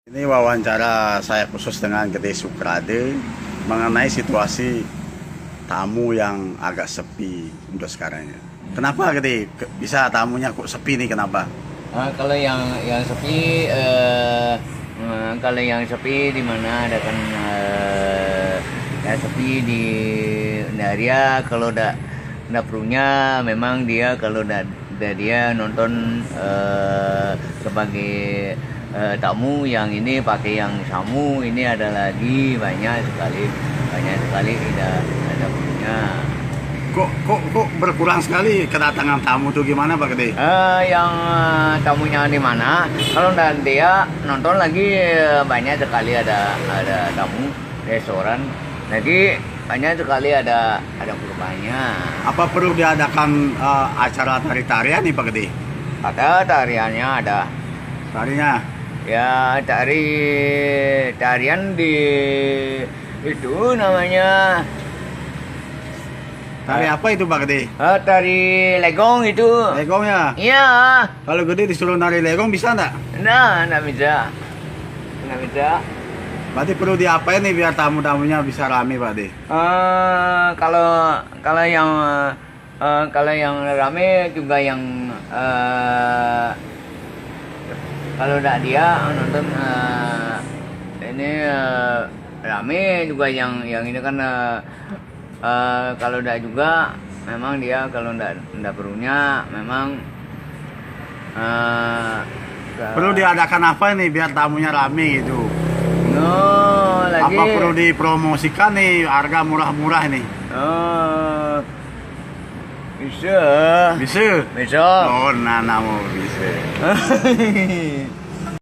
Ini wawancara saya khusus dengan Gede Sukrade mengenai situasi tamu yang agak sepi untuk sekarang ya. Kenapa Gede bisa tamunya kok sepi nih, kenapa? Kalau yang sepi, kalau yang sepi di mana ada kan ya sepi di dia kalau udah punya memang dia kalau udah dia nonton sebagai tamu yang ini pakai yang samu ini ada lagi banyak sekali tidak ada punya. Kok berkurang sekali kedatangan tamu tuh, gimana Pak Gede? Yang tamunya di mana? Kalau dia nonton lagi banyak sekali ada tamu restoran lagi banyak sekali ada perubahannya. Apa perlu diadakan acara tari-tarian nih Pak Gede? Ada tariannya ada. Tarinya? Ya tarian di itu namanya. Tari apa itu Pak Gede? Tari legong itu. Legong ya? Iya. Kalau Gede disuruh nari legong bisa nggak? Nggak bisa. Nggak bisa. Berarti perlu diapain nih biar tamu-tamunya bisa rame Pak Gede? Kalau yang rame juga yang kalau udah dia nonton ini rame juga yang ini kan kalau udah juga memang dia kalau udah perlunya memang Perlu diadakan apa nih biar tamunya rame gitu? no lagi Apa perlu dipromosikan nih harga murah-murah nih? bisa Bisa? bisa Oh, nana mau bisa.